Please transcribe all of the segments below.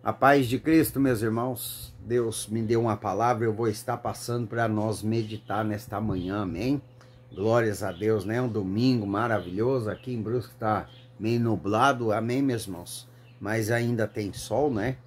A paz de Cristo, meus irmãos. Deus me deu uma palavra, eu vou estar passando para nós meditar nesta manhã, amém? Glórias a Deus, né? Um domingo maravilhoso, aqui em Brusque está meio nublado, amém, meus irmãos? Mas ainda tem sol, né?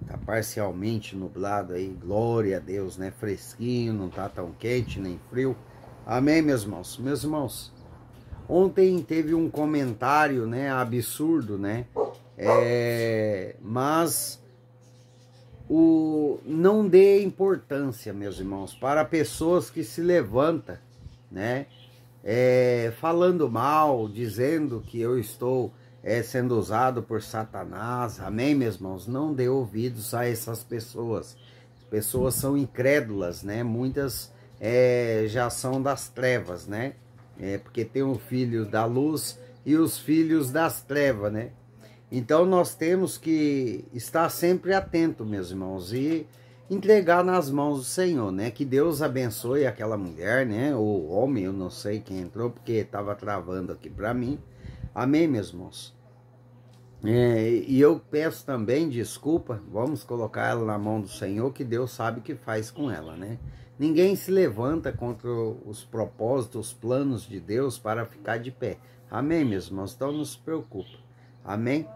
Tá parcialmente nublado aí, glória a Deus, né? Fresquinho, não tá tão quente nem frio, amém, meus irmãos? Meus irmãos, ontem teve um comentário, né, absurdo, né? Mas não dê importância, meus irmãos, para pessoas que se levantam, né, falando mal, dizendo que eu estou sendo usado por Satanás, amém, meus irmãos? Não dê ouvidos a essas pessoas. As pessoas são incrédulas, né? Muitas já são das trevas, né? Porque tem o filho da luz e os filhos das trevas, né? Então nós temos que estar sempre atento, meus irmãos, e entregar nas mãos do Senhor, né? Que Deus abençoe aquela mulher, né? Ou homem, eu não sei quem entrou, porque estava travando aqui para mim. Amém, meus irmãos? E eu peço também desculpa, vamos colocar ela na mão do Senhor, que Deus sabe o que faz com ela, né? Ninguém se levanta contra os propósitos, os planos de Deus para ficar de pé. Amém, meus irmãos? Então não se preocupe. Amém?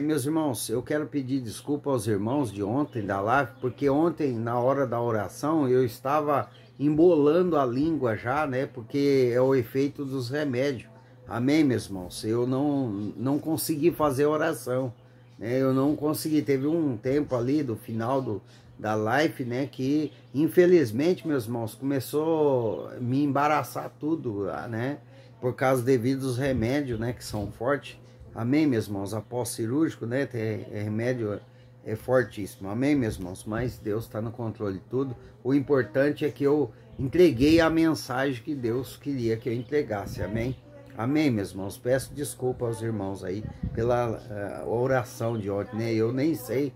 Meus irmãos, eu quero pedir desculpa aos irmãos de ontem da live, porque ontem, na hora da oração, eu estava embolando a língua já, né? Porque é o efeito dos remédios. Amém, meus irmãos? Eu não consegui fazer oração, né? Eu não consegui. Teve um tempo ali do final da live, né? Que, infelizmente, meus irmãos, começou a me embaraçar tudo, né? Por causa devido aos remédios, né? Que são fortes. Amém, meus irmãos? Após cirúrgico, né? Remédio é fortíssimo. Amém, meus irmãos? Mas Deus está no controle de tudo. O importante é que eu entreguei a mensagem que Deus queria que eu entregasse. Amém? Amém, meus irmãos? Peço desculpa aos irmãos aí pela oração de ontem, né? Eu nem sei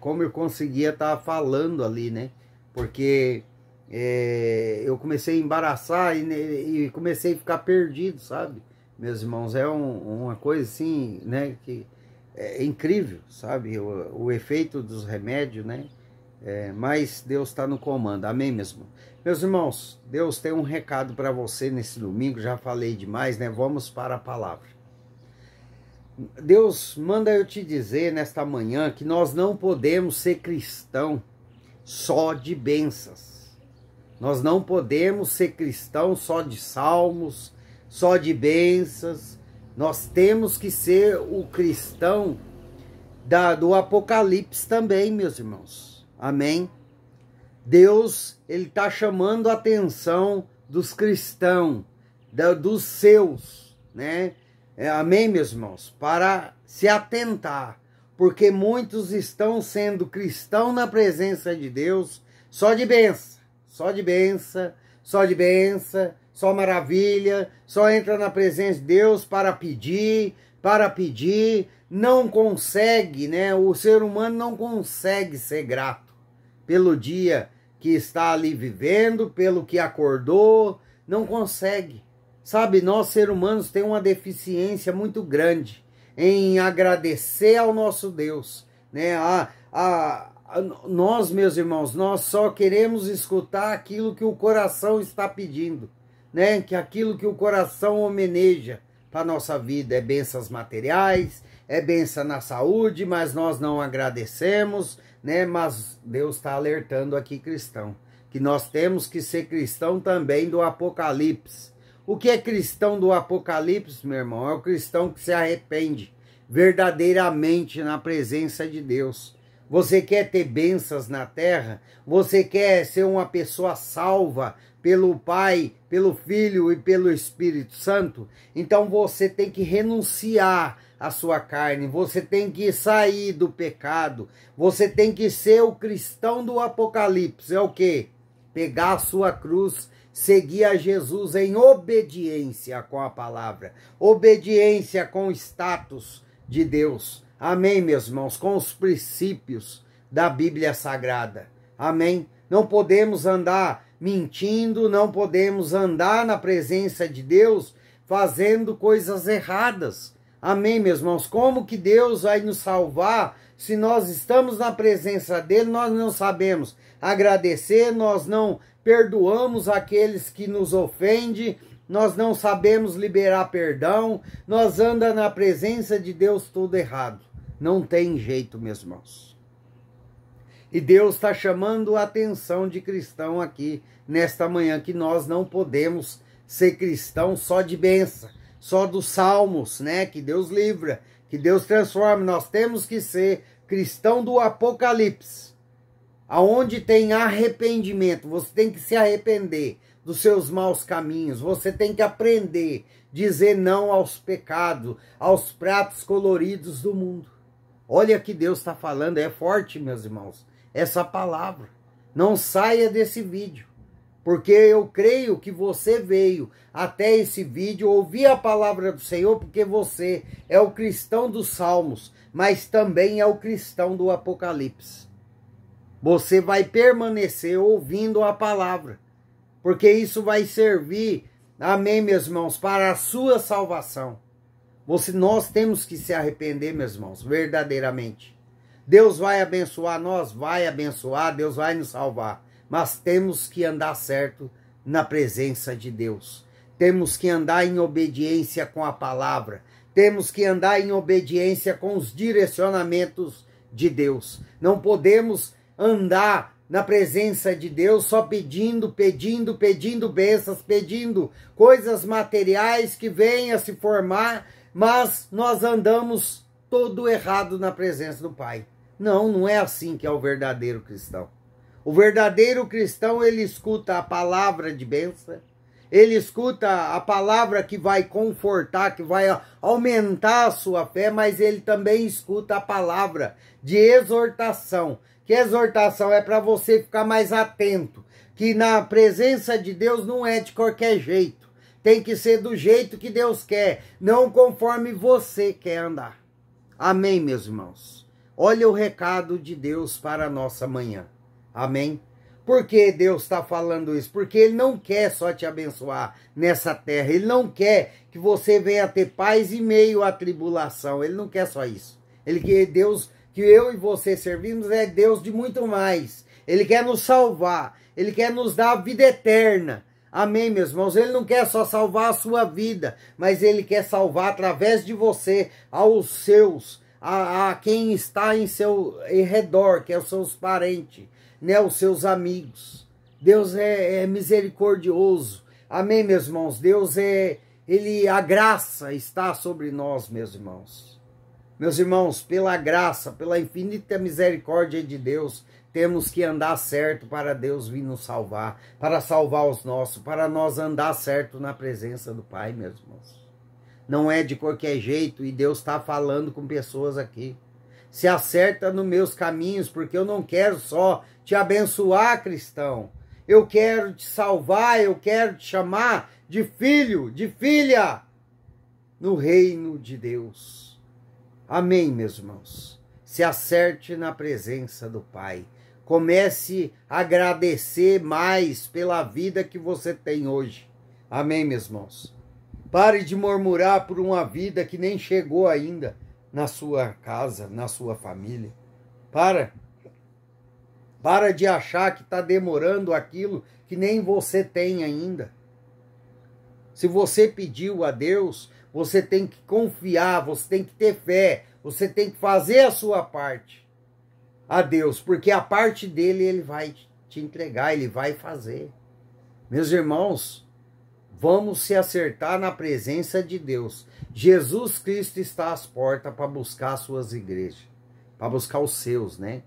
como eu conseguia estar falando ali, né? Porque eu comecei a embaraçar e comecei a ficar perdido, sabe? Meus irmãos, é uma coisa assim, né, que é incrível, sabe, o efeito dos remédios, né, mas Deus está no comando, amém, meus irmãos? Meus irmãos, Deus tem um recado para você nesse domingo, já falei demais, né, vamos para a palavra. Deus manda eu te dizer nesta manhã que nós não podemos ser cristão só de bênçãos, nós não podemos ser cristão só de salmos, só de bênçãos. Nós temos que ser o cristão do Apocalipse também, meus irmãos. Amém? Deus, ele está chamando a atenção dos cristãos, dos seus, né? Amém, meus irmãos? Para se atentar, porque muitos estão sendo cristãos na presença de Deus só de bênção, só de bênção, só de bênção, só maravilha, só entra na presença de Deus para pedir, não consegue, né? O ser humano não consegue ser grato pelo dia que está ali vivendo, pelo que acordou, não consegue. Sabe, nós seres humanos temos uma deficiência muito grande em agradecer ao nosso Deus, né? Nós, meus irmãos, nós só queremos escutar aquilo que o coração está pedindo, né? Que aquilo que o coração homeneja para a nossa vida é bênçãos materiais, é bênção na saúde, mas nós não agradecemos, né? Mas Deus está alertando aqui, cristão, que nós temos que ser cristão também do Apocalipse. O que é cristão do Apocalipse, meu irmão? É o cristão que se arrepende verdadeiramente na presença de Deus. Você quer ter bênçãos na terra? Você quer ser uma pessoa salva pelo Pai, pelo Filho e pelo Espírito Santo? Então você tem que renunciar à sua carne, você tem que sair do pecado, você tem que ser o cristão do Apocalipse. É o quê? Pegar a sua cruz, seguir a Jesus em obediência com a palavra, obediência com o status de Deus. Amém, meus irmãos? Com os princípios da Bíblia Sagrada. Amém? Não podemos andar mentindo, não podemos andar na presença de Deus fazendo coisas erradas. Amém, meus irmãos? Como que Deus vai nos salvar se nós estamos na presença dele, nós não sabemos agradecer, nós não perdoamos aqueles que nos ofendem, nós não sabemos liberar perdão, nós andamos na presença de Deus tudo errado. Não tem jeito, meus irmãos. E Deus está chamando a atenção de cristão aqui nesta manhã, que nós não podemos ser cristão só de bênção, só dos salmos, né? Que Deus livra, que Deus transforma. Nós temos que ser cristão do Apocalipse, aonde tem arrependimento. Você tem que se arrepender dos seus maus caminhos. Você tem que aprender a dizer não aos pecados, aos pratos coloridos do mundo. Olha que Deus está falando, é forte, meus irmãos, essa palavra. Não saia desse vídeo, porque eu creio que você veio até esse vídeo ouvir a palavra do Senhor, porque você é o cristão dos Salmos, mas também é o cristão do Apocalipse. Você vai permanecer ouvindo a palavra, porque isso vai servir, amém, meus irmãos, para a sua salvação. Nós temos que se arrepender, meus irmãos, verdadeiramente. Deus vai abençoar, nós vai abençoar, Deus vai nos salvar. Mas temos que andar certo na presença de Deus. Temos que andar em obediência com a palavra. Temos que andar em obediência com os direcionamentos de Deus. Não podemos andar na presença de Deus só pedindo bênçãos, pedindo coisas materiais que venham a se formar, mas nós andamos todo errado na presença do Pai. Não, não é assim que é o verdadeiro cristão. O verdadeiro cristão, ele escuta a palavra de bênção, ele escuta a palavra que vai confortar, que vai aumentar a sua fé, mas ele também escuta a palavra de exortação. Que exortação é para você ficar mais atento, que na presença de Deus não é de qualquer jeito. Tem que ser do jeito que Deus quer, não conforme você quer andar. Amém, meus irmãos? Olha o recado de Deus para a nossa manhã. Amém? Por que Deus está falando isso? Porque Ele não quer só te abençoar nessa terra. Ele não quer que você venha ter paz em meio à tribulação. Ele não quer só isso. Ele quer Deus, que eu e você servimos, é Deus de muito mais. Ele quer nos salvar. Ele quer nos dar a vida eterna. Amém, meus irmãos? Ele não quer só salvar a sua vida, mas Ele quer salvar através de você aos seus, a quem está em seu redor, que é os seus parentes, né, os seus amigos. Deus é misericordioso. Amém, meus irmãos? Deus a graça está sobre nós, meus irmãos. Meus irmãos, pela graça, pela infinita misericórdia de Deus, temos que andar certo para Deus vir nos salvar, para salvar os nossos, para nós andar certo na presença do Pai, meus irmãos. Não é de qualquer jeito, e Deus está falando com pessoas aqui. Se acerta nos meus caminhos, porque eu não quero só te abençoar, cristão. Eu quero te salvar, eu quero te chamar de filho, de filha, no reino de Deus. Amém, meus irmãos? Se acerte na presença do Pai. Comece a agradecer mais pela vida que você tem hoje. Amém, meus irmãos? Pare de murmurar por uma vida que nem chegou ainda na sua casa, na sua família. Para de achar que está demorando aquilo que nem você tem ainda. Se você pediu a Deus, você tem que confiar, você tem que ter fé, você tem que fazer a sua parte a Deus, porque a parte dele Ele vai te entregar, Ele vai fazer. Meus irmãos, vamos se acertar na presença de Deus. Jesus Cristo está às portas para buscar as suas igrejas, para buscar os seus, né?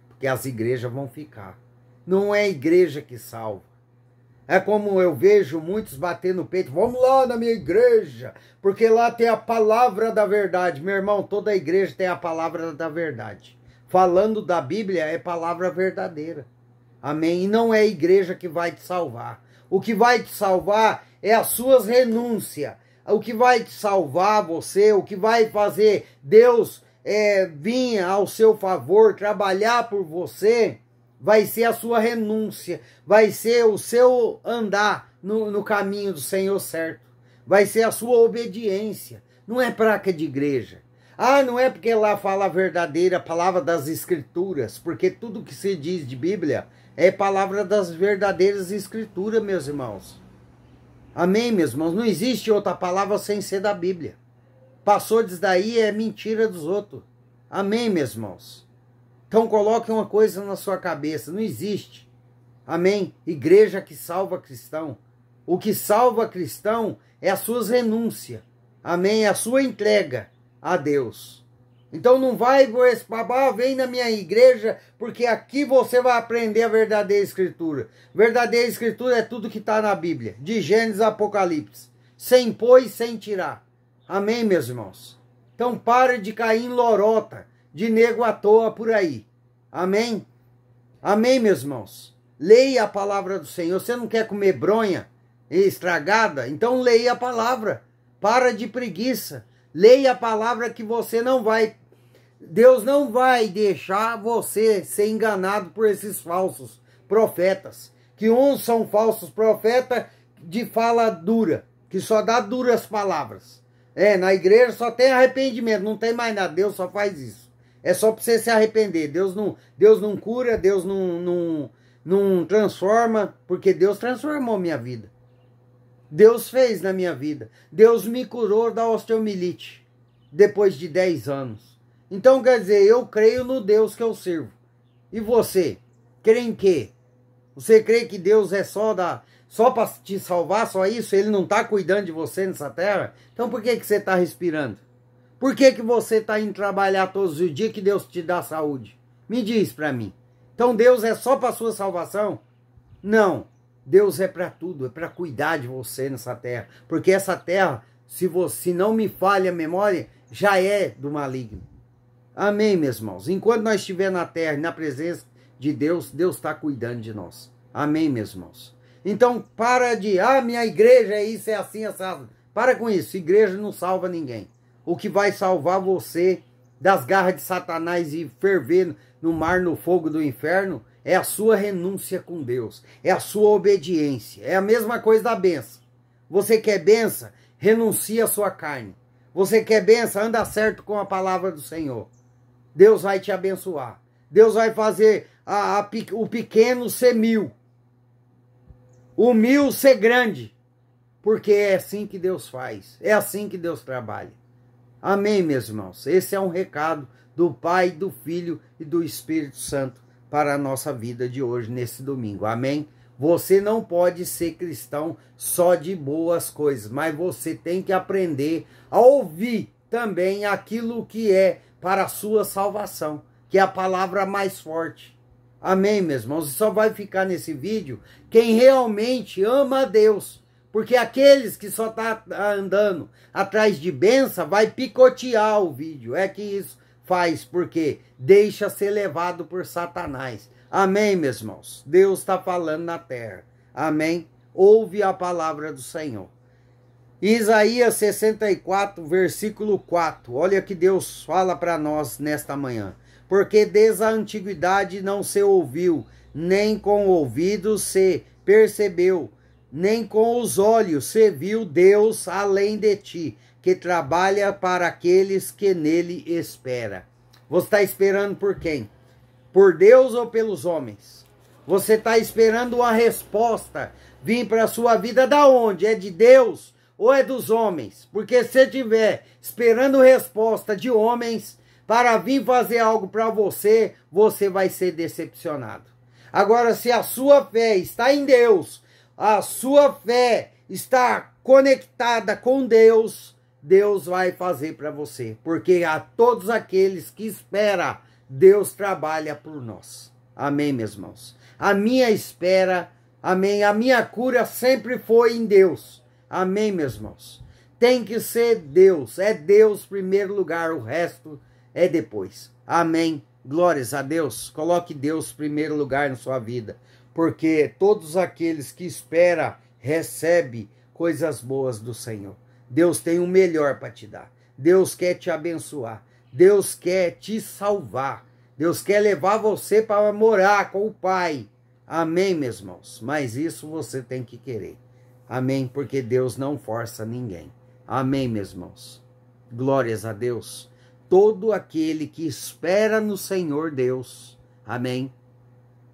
Porque as igrejas vão ficar. Não é a igreja que salva. É como eu vejo muitos bater no peito, vamos lá na minha igreja, porque lá tem a palavra da verdade. Meu irmão, toda igreja tem a palavra da verdade. Falando da Bíblia é palavra verdadeira. Amém? E não é a igreja que vai te salvar. O que vai te salvar é as suas renúncias. O que vai te salvar você, o que vai fazer Deus vir ao seu favor, trabalhar por você, vai ser a sua renúncia, vai ser o seu andar no caminho do Senhor certo, vai ser a sua obediência. não é placa de igreja. Ah, não é porque lá fala a verdadeira palavra das escrituras, porque tudo que se diz de Bíblia é palavra das verdadeiras escrituras, meus irmãos. Amém, meus irmãos? Não existe outra palavra sem ser da Bíblia. Passou disso daí é mentira dos outros. Amém, meus irmãos? Então coloque uma coisa na sua cabeça, não existe. Amém? Igreja que salva cristão. O que salva cristão é as suas renúncias. Amém? É a sua entrega a Deus. Então não vai por esse babá, vem na minha igreja, porque aqui você vai aprender a verdadeira escritura. Verdadeira escritura é tudo que está na Bíblia, de Gênesis a Apocalipse. Sem pôr e sem tirar. Amém, meus irmãos? Então pare de cair em lorota, de nego à toa por aí. Amém? Amém, meus irmãos? Leia a palavra do Senhor. Você não quer comer bronha estragada? Então leia a palavra. Para de preguiça. Leia a palavra que você não vai... Deus não vai deixar você ser enganado por esses falsos profetas. Que uns são falsos profetas de fala dura, que só dá duras palavras. Na igreja só tem arrependimento, não tem mais nada. Deus só faz isso. É só para você se arrepender. Deus não cura, Deus não transforma, porque Deus transformou minha vida. Deus fez na minha vida. Deus me curou da osteomielite depois de 10 anos. Então, quer dizer, eu creio no Deus que eu sirvo. E você? Crê em quê? Você crê que Deus é só para te salvar, só isso? Ele não está cuidando de você nessa terra? Então por que você está respirando? Por que você está indo trabalhar todos os dias que Deus te dá saúde? Me diz para mim. Então Deus é só para sua salvação? Não. Deus é para tudo, é para cuidar de você nessa terra. Porque essa terra, se não me falha a memória, já é do maligno. Amém, meus irmãos? Enquanto nós estivermos na terra e na presença de Deus, Deus está cuidando de nós. Amém, meus irmãos? Então, para de, minha igreja é isso, é assim, assado. Para com isso, igreja não salva ninguém. O que vai salvar você das garras de Satanás e ferver no mar, no fogo do inferno, é a sua renúncia com Deus, é a sua obediência. É a mesma coisa da benção. Você quer benção? Renuncia a sua carne. Você quer benção? Anda certo com a palavra do Senhor. Deus vai te abençoar. Deus vai fazer o pequeno ser 1000. O 1000 ser grande. Porque é assim que Deus faz. É assim que Deus trabalha. Amém, meus irmãos? Esse é um recado do Pai, do Filho e do Espírito Santo para a nossa vida de hoje, nesse domingo. Amém? Você não pode ser cristão só de boas coisas, mas você tem que aprender a ouvir também aquilo que é para a sua salvação, que é a palavra mais forte. Amém, meus irmãos? Só vai ficar nesse vídeo quem realmente ama a Deus. Porque aqueles que só tá andando atrás de bênção vai picotear o vídeo. É que isso faz, porque deixa ser levado por Satanás. Amém, meus irmãos? Deus está falando na terra. Amém? Ouve a palavra do Senhor. Isaías 64, versículo 4. Olha que Deus fala para nós nesta manhã. Porque desde a antiguidade não se ouviu, nem com ouvidos se percebeu, nem com os olhos se viu Deus além de ti, que trabalha para aqueles que nele espera. Você está esperando por quem? Por Deus ou pelos homens? Você está esperando uma resposta vir para a sua vida da onde? É de Deus ou é dos homens? Porque se estiver esperando resposta de homens para vir fazer algo para você, você vai ser decepcionado. Agora, se a sua fé está em Deus, a sua fé está conectada com Deus, Deus vai fazer para você. Porque a todos aqueles que esperam, Deus trabalha por nós. Amém, meus irmãos? A minha espera, amém, a minha cura sempre foi em Deus. Amém, meus irmãos? Tem que ser Deus. É Deus em primeiro lugar, o resto é depois. Amém. Glórias a Deus. Coloque Deus em primeiro lugar na sua vida. Porque todos aqueles que esperam, recebem coisas boas do Senhor. Deus tem o melhor para te dar. Deus quer te abençoar. Deus quer te salvar. Deus quer levar você para morar com o Pai. Amém, meus irmãos? Mas isso você tem que querer. Amém? Porque Deus não força ninguém. Amém, meus irmãos? Glórias a Deus. Todo aquele que espera no Senhor Deus, amém?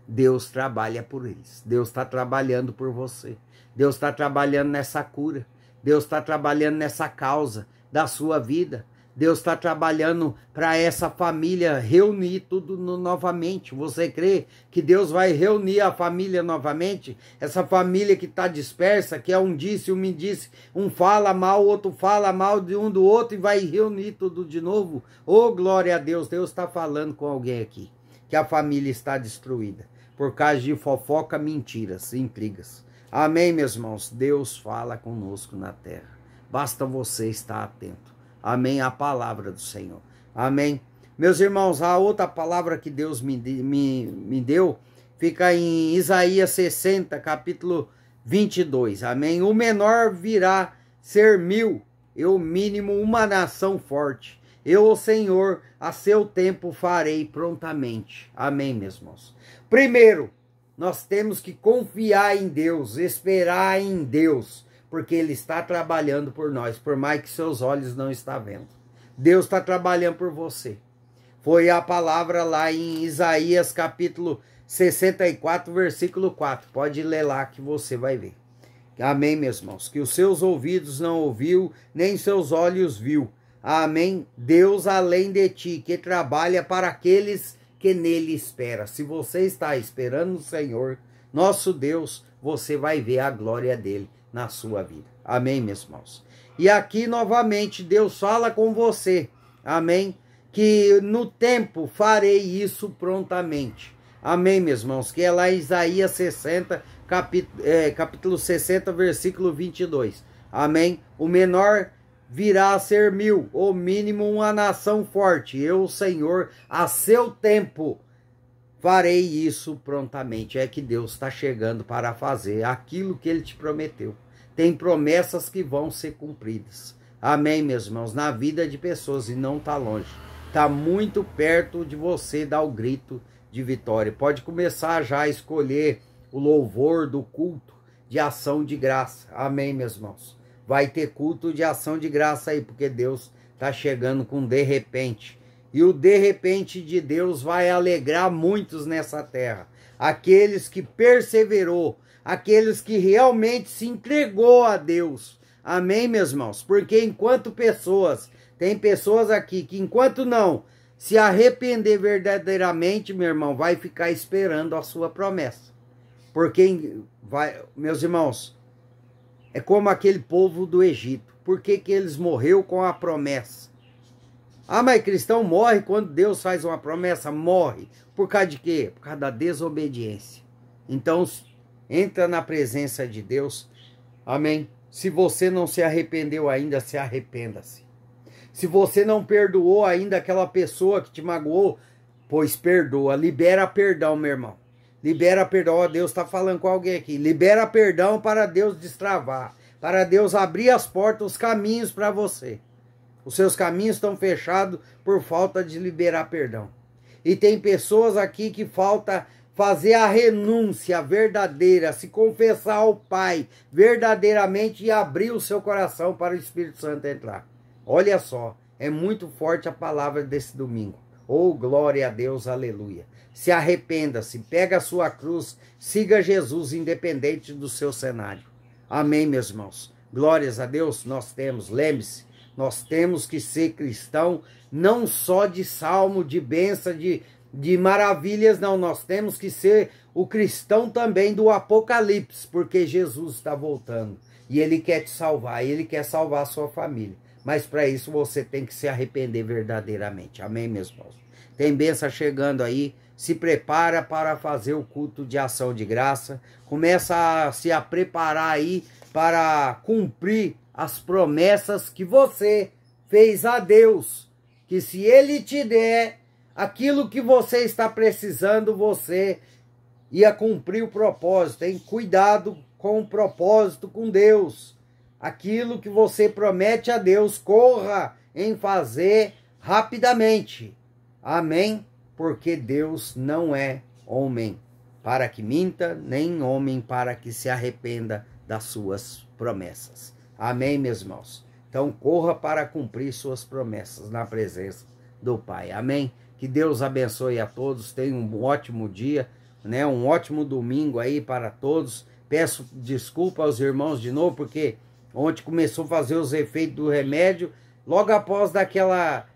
Deus trabalha por eles. Deus está trabalhando por você. Deus está trabalhando nessa cura. Deus está trabalhando nessa causa da sua vida. Deus está trabalhando para essa família reunir tudo novamente. Você crê que Deus vai reunir a família novamente? Essa família que está dispersa, que é um disse, um me disse, um fala mal, o outro fala mal de um do outro e vai reunir tudo de novo? Oh, glória a Deus! Deus está falando com alguém aqui, que a família está destruída por causa de fofoca, mentiras, intrigas. Amém, meus irmãos? Deus fala conosco na terra. Basta você estar atento. Amém, a palavra do Senhor. Amém. Meus irmãos, a outra palavra que Deus me deu fica em Isaías 60, capítulo 22. Amém. O menor virá ser 1000, e o mínimo uma nação forte. Eu, o Senhor, a seu tempo farei prontamente. Amém, meus irmãos. Primeiro, nós temos que confiar em Deus, esperar em Deus, porque Ele está trabalhando por nós, por mais que seus olhos não estão vendo. Deus está trabalhando por você. Foi a palavra lá em Isaías capítulo 64, versículo 4. Pode ler lá que você vai ver. Amém, meus irmãos? Que os seus ouvidos não ouviu, nem seus olhos viu. Amém? Deus além de ti, que trabalha para aqueles que nele esperam. Se você está esperando no Senhor, nosso Deus, você vai ver a glória dele na sua vida. Amém, meus irmãos? E aqui novamente Deus fala com você. Amém? Que no tempo farei isso prontamente. Amém, meus irmãos? Que é lá em Isaías 60, capítulo 60, versículo 22. Amém? O menor virá a ser 1000, o mínimo uma nação forte. Eu, Senhor, a seu tempo farei isso prontamente. É que Deus está chegando para fazer aquilo que Ele te prometeu. Tem promessas que vão ser cumpridas. Amém, meus irmãos? Na vida de pessoas, e não está longe. Está muito perto de você dar o grito de vitória. Pode começar já a escolher o louvor do culto de ação de graça. Amém, meus irmãos? Vai ter culto de ação de graça aí, porque Deus está chegando com de repente. E o de repente de Deus vai alegrar muitos nessa terra. Aqueles que perseverou, aqueles que realmente se entregou a Deus. Amém, meus irmãos? Porque enquanto tem pessoas aqui que enquanto não se arrepender verdadeiramente, meu irmão, vai ficar esperando a sua promessa. Porque, meus irmãos, é como aquele povo do Egito. Por que eles morreram com a promessa? Ah, mas cristão morre quando Deus faz uma promessa? Morre. Por causa de quê? Por causa da desobediência. Então, entra na presença de Deus. Amém? Se você não se arrependeu ainda, se arrependa-se. Se você não perdoou ainda aquela pessoa que te magoou, pois perdoa. Libera perdão, meu irmão. Libera perdão. Ó, Deus está falando com alguém aqui. Libera perdão para Deus destravar. Para Deus abrir as portas, os caminhos para você. Os seus caminhos estão fechados por falta de liberar perdão. E tem pessoas aqui que falta fazer a renúncia verdadeira, se confessar ao Pai verdadeiramente e abrir o seu coração para o Espírito Santo entrar. Olha só, é muito forte a palavra desse domingo. Oh, glória a Deus, aleluia. Se arrependa-se, pega a sua cruz, siga Jesus independente do seu cenário. Amém, meus irmãos. Glórias a Deus, nós temos, lembre-se, nós temos que ser cristão, não só de salmo, de bênção, de maravilhas, não. Nós temos que ser o cristão também do Apocalipse, porque Jesus está voltando. E Ele quer te salvar, Ele quer salvar a sua família. Mas para isso você tem que se arrepender verdadeiramente. Amém, meus irmãos? Tem bênção chegando aí. Se prepara para fazer o culto de ação de graça. Começa a se preparar aí para cumprir as promessas que você fez a Deus. Que se Ele te der aquilo que você está precisando, você ia cumprir o propósito. Hein? Cuidado com o propósito com Deus. Aquilo que você promete a Deus, corra em fazer rapidamente. Amém? Porque Deus não é homem para que minta, nem homem para que se arrependa das suas promessas. Amém, meus irmãos? Então corra para cumprir suas promessas na presença do Pai. Amém? Que Deus abençoe a todos. Tenham um ótimo dia, né? Um ótimo domingo aí para todos. Peço desculpa aos irmãos de novo, porque ontem começou a fazer os efeitos do remédio. Logo após daquela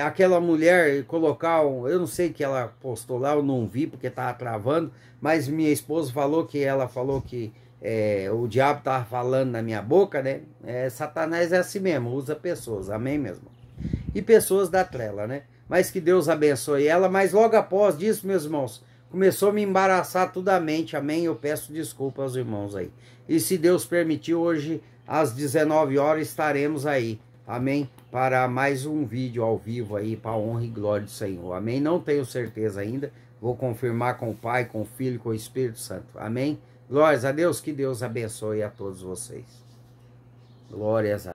aquela mulher colocar, eu não sei que ela postou lá, eu não vi porque estava travando, mas minha esposa falou que o diabo estava falando na minha boca, né? Satanás é assim mesmo, usa pessoas, amém mesmo? E pessoas da trela, né? Mas que Deus abençoe ela, mas logo após disso, meus irmãos, começou a me embaraçar toda a mente, amém? Eu peço desculpa aos irmãos aí. E se Deus permitir, hoje às 19 horas estaremos aí, amém? Para mais um vídeo ao vivo aí, para a honra e glória do Senhor, amém? Não tenho certeza ainda, vou confirmar com o Pai, com o Filho e com o Espírito Santo, amém? Glórias a Deus, que Deus abençoe a todos vocês. Glórias a